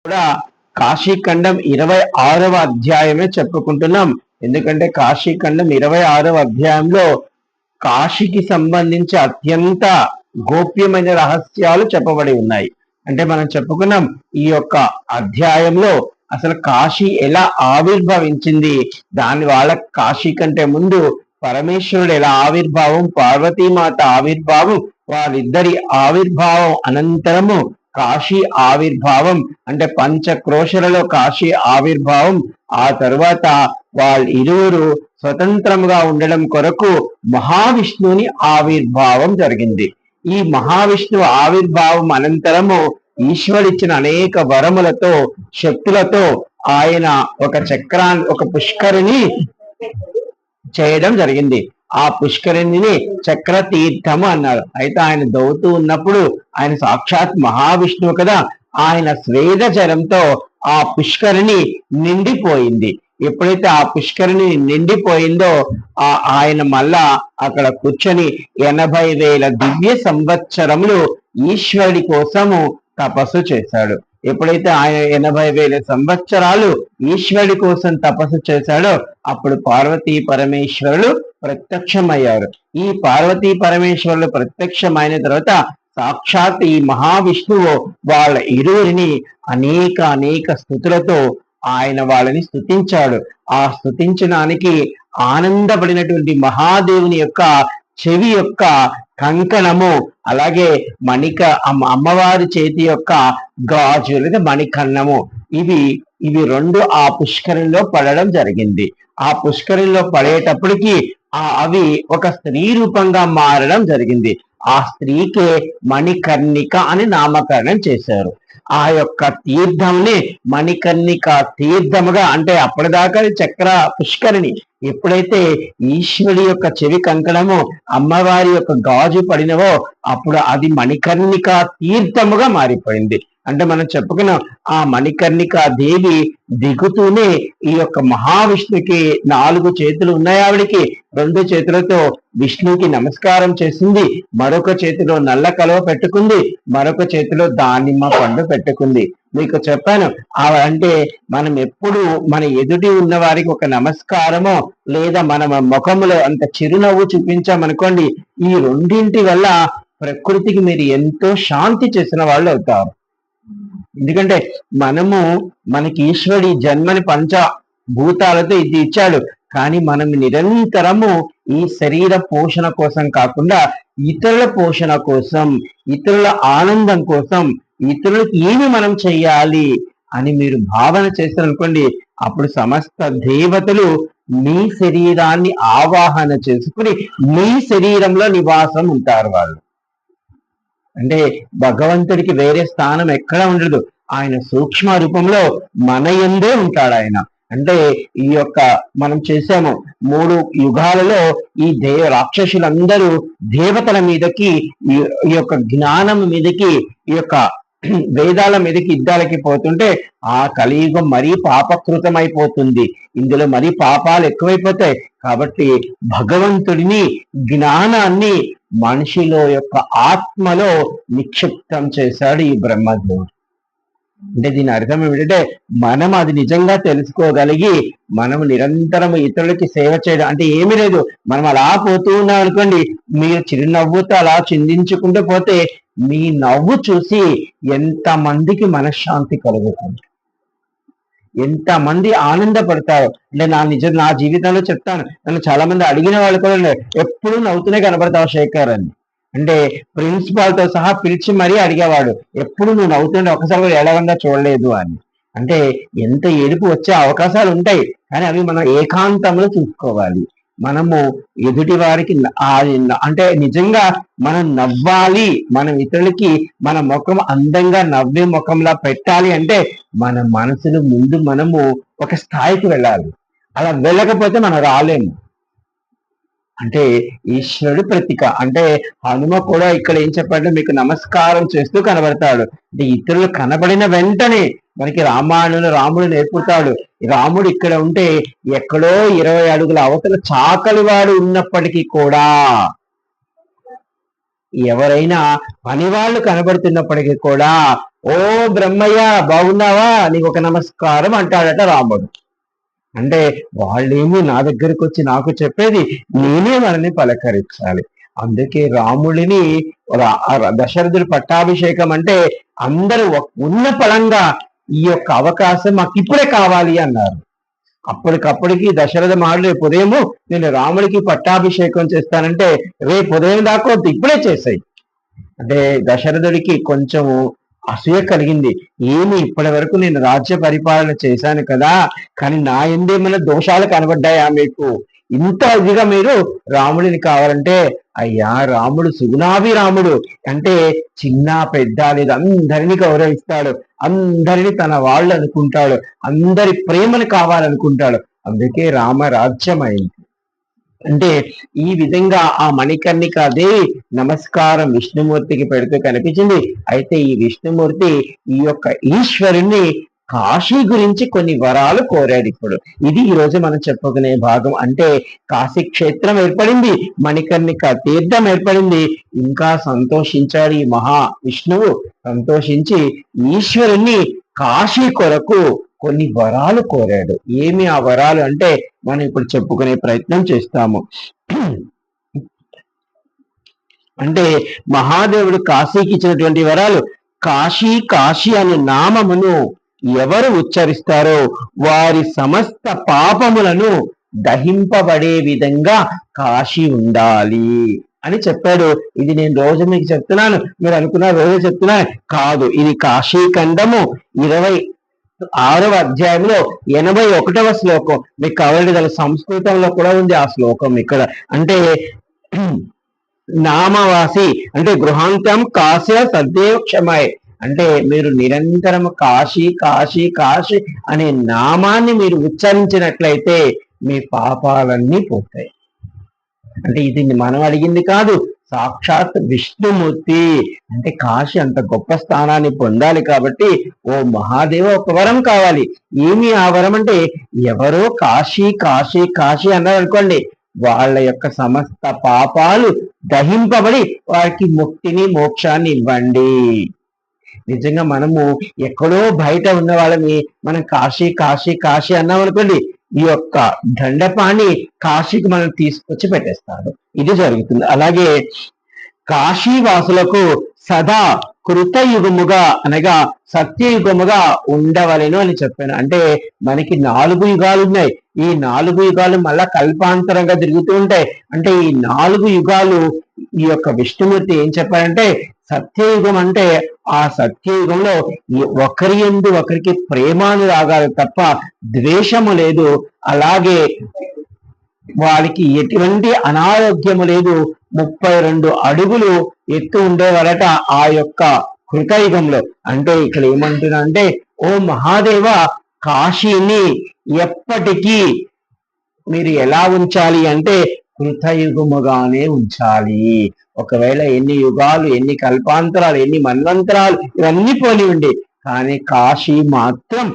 కూడా కాశీఖండం 26వ అధ్యాయమే చెప్పుకుంటున్నాం. ఎందుకంటే కాశీఖండం 26వ అధ్యాయంలో కాశీకి సంబంధించి అత్యంత గోప్యమైన రహస్యాలు చెప్పబడి ఉన్నాయి. అంటే మనం చెప్పుకున్నాం ఈ యొక్క అధ్యాయంలో అసలు కాశీ ఎలా ఆవిర్భవించింది, దాని వాళ్ళ కాశీ కంటే ముందు పరమేశ్వరుడు ఎలా ఆవిర్భావం, పార్వతీమాత ఆవిర్భావం, వారిద్దరి ఆవిర్భావం అనంతరము కాశీ ఆవిర్భావం, అంటే పంచక్రోశలలో కాశీ ఆవిర్భావం, ఆ తరువాత వాళ్ళు ఇరువురు స్వతంత్రంగా ఉండడం కొరకు మహావిష్ణువుని ఆవిర్భావం జరిగింది. ఈ మహావిష్ణువు ఆవిర్భావం అనంతరము ఈశ్వరుడిచ్చిన అనేక వరములతో శక్తులతో ఆయన ఒక పుష్కరిని చేయడం జరిగింది. ఆ పుష్కరిణిని చక్ర తీర్థము అన్నారు. అయితే ఆయన దౌతూ ఉన్నప్పుడు ఆయన సాక్షాత్ మహావిష్ణువు కదా, ఆయన స్వేద జలంతో ఆ పుష్కరిణి నిండిపోయింది. ఎప్పుడైతే ఆ పుష్కరిణి నిండిపోయిందో ఆయన మళ్ళా అక్కడ కూర్చొని 80,000 దివ్య సంవత్సరములు ఈశ్వరుడి కోసము తపస్సు చేశాడు. ఎప్పుడైతే ఆయన 80,000 సంవత్సరాలు ఈశ్వరుడి కోసం తపస్సు చేశాడో అప్పుడు పార్వతీ పరమేశ్వరులు ప్రత్యక్షమయ్యారు. ఈ పార్వతీ పరమేశ్వరులు ప్రత్యక్షమైన తర్వాత సాక్షాత్ ఈ మహావిష్ణువు వాళ్ళ ఇరువురిని అనేక స్తుతులతో ఆయన వాళ్ళని స్తుతించాడు. ఆ స్తుతించడానికి ఆనందపడినటువంటి మహాదేవుని యొక్క చెవి యొక్క కంకణము, అలాగే అమ్మవారి చేతి యొక్క గాజు లేదా మణికన్నము, ఇవి రెండు ఆ పుష్కరిణిలో పడడం జరిగింది. ఆ పుష్కరిణిలో పడేటప్పటికి అవి ఒక స్త్రీ రూపంగా మారడం జరిగింది. ఆ స్త్రీకే మణికర్ణిక అని నామకరణం చేశారు. ఆ యొక్క తీర్థంని మణికర్ణిక తీర్థముగా, అంటే అప్పటిదాకా చక్ర పుష్కరిణి, ఎప్పుడైతే ఈశ్వరుడి యొక్క చెవి కంకణము అమ్మవారి యొక్క గాజు పడినవో అప్పుడు అది మణికర్ణిక తీర్థముగా మారిపోయింది. అంటే మనం చెప్పుకున్నాం ఆ మణికర్ణిక దేవి దిగుతూనే ఈ యొక్క మహావిష్ణుకి 4 చేతులు ఉన్నాయి. ఆవిడికి 2 చేతులతో విష్ణువుకి నమస్కారం చేసింది, మరొక చేతిలో నల్ల కలువ పెట్టుకుంది, మరొక చేతిలో దానిమ్మ పండు పెట్టుకుంది. మీకు చెప్పాను అంటే మనం ఎప్పుడు మన ఎదుటి ఉన్న వారికి ఒక నమస్కారమో లేదా మన ముఖములో అంత చిరునవ్వు చూపించామనుకోండి, ఈ రెండింటి వల్ల ప్రకృతికి మీరు ఎంతో శాంతి చేసిన వాళ్ళు అవుతారు. ఎందుకంటే మనకి ఈశ్వరుడి జన్మని పంచభూతాలతో ఇది ఇచ్చాడు, కానీ మనం నిరంతరము ఈ శరీర పోషణ కోసం కాకుండా ఇతరుల పోషణ కోసం, ఇతరుల ఆనందం కోసం, ఇతరులకు ఏమి మనం చెయ్యాలి అని మీరు భావన చేస్తారనుకోండి, అప్పుడు సమస్త దేవతలు మీ శరీరాన్ని ఆవాహన చేసుకుని మీ శరీరంలో నివాసం ఉంటారు. వాళ్ళు అంటే భగవంతుడికి వేరే స్థానం ఎక్కడ ఉండదు. ఆయన సూక్ష్మ రూపంలో మన యందే ఉంటాడు ఆయన. అంటే ఈ యొక్క మనం చేసాము 3 యుగాలలో ఈ రాక్షసులందరూ దేవతల మీదకి, ఈ యొక్క జ్ఞానం మీదకి, ఈ యొక్క వేదాల మీదకి యుద్ధాలకి పోతుంటే ఆ కలియుగం మరీ పాపకృతం అయిపోతుంది. ఇందులో మరీ పాపాలు ఎక్కువైపోతాయి. కాబట్టి భగవంతుడిని జ్ఞానాన్ని మనిషిలో యొక్క ఆత్మలో నిక్షిప్తం చేశాడు ఈ బ్రహ్మదేవుడు. అంటే దీని అర్థం ఏమిటంటే మనం అది నిజంగా తెలుసుకోగలిగి మనం నిరంతరం ఇతరులకి సేవ చేయడం అంటే ఏమీ లేదు. మనం అలా పోతూ ఉన్నాం అనుకోండి, మీరు చిరునవ్వుతో అలా చిందించుకుంటూ పోతే మీ నవ్వు చూసి ఎంతమందికి మనశ్శాంతి కలుగుతుంది, ఎంతమంది ఆనందపడతారు. అంటే నా జీవితంలో చెప్తాను, నన్ను చాలా మంది అడిగిన వాళ్ళు కూడా ఎప్పుడు నవ్వుతూనే కనబడతావు శేఖర్ అని. అంటే ప్రిన్సిపాల్తో సహా పిలిచి మరీ అడిగేవాడు, ఎప్పుడు నువ్వు నవ్వుతుంటే ఒకసారి కూడా ఏడవంగా చూడలేదు అని. అంటే ఎంత ఏడుపు వచ్చే అవకాశాలు ఉంటాయి, కానీ అవి మనం ఏకాంతంలో చూసుకోవాలి. మనము ఎదుటి వారికి అంటే నిజంగా మనం నవ్వాలి, మనం ఇతరులకి మన ముఖం అందంగా నవ్వే ముఖంలా పెట్టాలి అంటే మన మనసును ముందు మనము ఒక స్థాయికి వెళ్ళాలి. అలా వెళ్ళకపోతే మనం రాలేము. అంటే ఈశ్వరుడు ప్రతీక. అంటే హనుమ కూడా ఇక్కడ ఏం చెప్పాడంటే మీకు నమస్కారం చేస్తూ కనబడతాడు. అంటే ఇతరులు కనబడిన వెంటనే మనకి రాముడు నేర్పుతాడు. రాముడు ఇక్కడ ఉంటే ఎక్కడో 20 అడుగుల అవతల చాకలివాడు ఉన్నప్పటికీ కూడా, ఎవరైనా పనివాళ్ళు కనబడుతున్నప్పటికీ కూడా ఓ బ్రహ్మయ్య బాగున్నావా, నీకు ఒక నమస్కారం అంటాడట రాముడు. అంటే వాళ్ళేమో నా దగ్గరకు వచ్చి నాకు చెప్పేది, నేనే వాళ్ళని పలకరించాలి. అందుకే రాముడిని దశరథుడి పట్టాభిషేకం అంటే అందరూ ఉన్న పలంగా ఈ యొక్క అవకాశం మాకు ఇప్పుడే కావాలి అన్నారు. అప్పటికప్పటికి దశరథ మహారాజు రేపు ఉదయము నేను రాముడికి పట్టాభిషేకం చేస్తానంటే రేపు ఉదయం దాకా ఇప్పుడే చేసాయి. అంటే దశరథుడికి కొంచెము అసూయ కలిగింది. ఏమి ఇప్పటి వరకు నేను రాజ్య పరిపాలన చేశాను కదా, కానీ నా ఎందేమైనా దోషాలు కనబడ్డాయా మీకు? ఇంత ఇదిగా మీరు రాముడిని కావాలంటే, అయ్యా రాముడు సుగుణాభిరాముడు, అంటే చిన్న పెద్ద లేదు అందరినీ గౌరవిస్తాడు, అందరినీ తన వాళ్ళు అనుకుంటాడు, అందరి ప్రేమను కావాలనుకుంటాడు. అందుకే రామరాజ్యం అయింది. అంటే ఈ విధంగా ఆ మణికర్ణికాదేవి నమస్కారం విష్ణుమూర్తికి పెడుతూ కనిపించింది. అయితే ఈ విష్ణుమూర్తి ఈ యొక్క ఈశ్వరుణ్ణి కాశీ గురించి కొన్ని వరాలు కోరాడు. ఇప్పుడు ఇది ఈ రోజు మనం చెప్పుకునే భాగం. అంటే కాశీ క్షేత్రం ఏర్పడింది, మణికర్ణిక తీర్థం ఏర్పడింది. ఇంకా సంతోషించాడు ఈ మహా విష్ణువు. సంతోషించి ఈశ్వరుణ్ణి కాశీ కొరకు కొన్ని వరాలు కోరాడు. ఏమి ఆ వరాలు అంటే మనం ఇప్పుడు చెప్పుకునే ప్రయత్నం చేస్తాము. అంటే మహాదేవుడు కాశీకి ఇచ్చినటువంటి వరాలు, కాశీ కాశీ అనే నామమును ఎవరు ఉచ్చరిస్తారో వారి సమస్త పాపములను దహింపబడే విధంగా కాశీ ఉండాలి అని చెప్పాడు. ఇది నేను రోజు మీకు చెప్తున్నాను, మీరు అనుకున్న రోజు చెప్తున్నాను కాదు. ఇది కాశీ ఖండము 26వ అధ్యాయంలో 81వ శ్లోకం. మీకు కావాలంటే సంస్కృతంలో కూడా ఉంది ఆ శ్లోకం ఇక్కడ. అంటే నామవాసి అంటే గృహాంతం కాశ్య సద్దేవ క్షమాయ్, అంటే మీరు నిరంతరం కాశీ కాశీ కాశీ అనే నామాన్ని మీరు ఉచ్చరించినట్లయితే మీ పాపాలన్నీ పోతాయి. అంటే ఇది మనం అడిగింది కాదు, సాక్షాత్ విష్ణుమూర్తి. అంటే కాశీ అంత గొప్ప స్థానాన్ని పొందాలి కాబట్టి ఓ మహాదేవ ఒక వరం కావాలి. ఏమి ఆ వరం అంటే, ఎవరో కాశీ కాశీ కాశీ అన్నారు అనుకోండి, వాళ్ళ యొక్క సమస్త పాపాలు దహింపబడి వారికి ముక్తిని మోక్షాన్ని ఇవ్వండి. నిజంగా మనము ఎక్కడో బయట ఉన్న వాళ్ళని మనం కాశీ కాశీ కాశీ అన్నాం అనుకోండి, ఈ యొక్క దండపాన్ని కాశీకి మనం తీసుకొచ్చి పెట్టేస్తాడు. ఇది జరుగుతుంది. అలాగే కాశీ వాసులకు సదా కృతయుగముగా అనగా సత్యయుగముగా ఉండవలెను అని చెప్పాను. అంటే మనకి 4 యుగాలు ఉన్నాయి. ఈ 4 యుగాలు మళ్ళా కల్పాంతరంగా తిరుగుతూ ఉంటాయి. అంటే ఈ 4 యుగాలు ఈ యొక్క విష్ణుమూర్తి ఏం చెప్పారంటే, సత్యయుగం అంటే ఆ సత్యయుగంలో ఒకరి యందు ఒకరికి ప్రేమానురాగాలు తప్ప ద్వేషము లేదు. అలాగే వారికి ఎటువంటి అనారోగ్యము లేదు. 32 అడుగులు ఎత్తు ఉండేవారట ఆ యొక్క కృతయుగంలో. అంటే ఇక్కడ ఏమంటున్నా అంటే, ఓ మహాదేవ కాశీని ఎప్పటికీ మీరు ఎలా ఉంచాలి అంటే కృతయుగముగానే ఉంచాలి. ఒకవేళ ఎన్ని యుగాలు, ఎన్ని కల్పాంతరాలు, ఎన్ని మన్వంతరాలు ఇవన్నీ పోనివ్వండి, కానీ కాశీ మాత్రం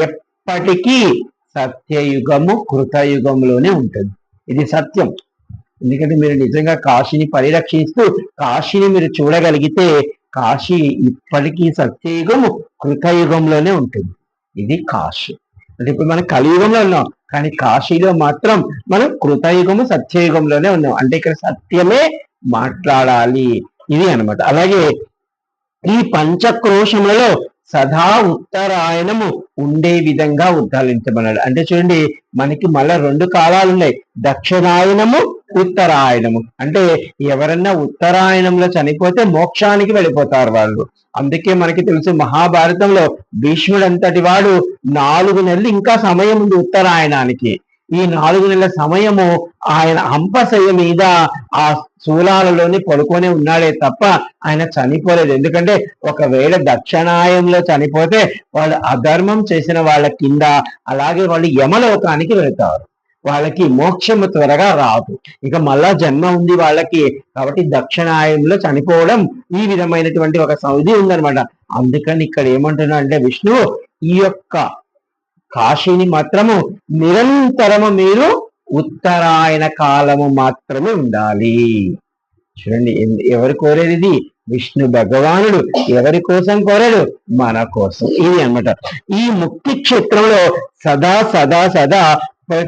ఎప్పటికీ సత్యయుగము కృతయుగంలోనే ఉంటుంది. ఇది సత్యం. ఎందుకంటే మీరు నిజంగా కాశీని పరిరక్షిస్తూ కాశీని మీరు చూడగలిగితే కాశీ ఇప్పటికీ సత్యయుగము కృతయుగంలోనే ఉంటుంది. ఇది కాశీ. అంటే ఇప్పుడు మనం కలియుగంలో ఉన్నాం, కానీ కాశీలో మాత్రం మనం కృతయుగము సత్యయుగంలోనే ఉన్నాం. అంటే ఇక్కడ సత్యమే మాట్లాడాలి, ఇది అన్నమాట. అలాగే ఈ పంచక్రోశములలో సదా ఉత్తరాయణము ఉండే విధంగా ఉద్ధరించమన్నాడు. అంటే చూడండి, మనకి మళ్ళా 2 కాలాలు ఉన్నాయి, దక్షిణాయనము ఉత్తరాయణము. అంటే ఎవరన్నా ఉత్తరాయణంలో చనిపోతే మోక్షానికి వెళ్ళిపోతారు వాళ్ళు. అందుకే మనకి తెలుసు మహాభారతంలో భీష్ముడు అంతటి వాడు 4 నెలలు ఇంకా సమయం ఉంది ఉత్తరాయణానికి. ఈ 4 నెలల సమయము ఆయన హంపశయ్య మీద ఆ శూలాలలోని పడుకొని ఉన్నాడే తప్ప ఆయన చనిపోలేదు. ఎందుకంటే ఒకవేళ దక్షిణాయంలో చనిపోతే వాళ్ళు అధర్మం చేసిన వాళ్ళ కింద, అలాగే వాళ్ళు యమలోకానికి వెళ్తారు. వాళ్ళకి మోక్షము త్వరగా రాదు, ఇక మళ్ళా జన్మ ఉంది వాళ్ళకి. కాబట్టి దక్షిణాయంలో చనిపోవడం ఈ విధమైనటువంటి ఒక సౌది ఉందనమాట. అందుకని ఇక్కడ ఏమంటున్నా అంటే విష్ణువు ఈ యొక్క కాశీని మాత్రము నిరంతరము మీరు ఉత్తరాయణ కాలము మాత్రమే ఉండాలి. చూడండి, ఎవరు కోరేది ఇది? విష్ణు భగవానుడు. ఎవరి కోసం కోరాడు? మన కోసం. ఇది అన్నమాట. ఈ ముక్తి క్షేత్రంలో సదా సదా సదా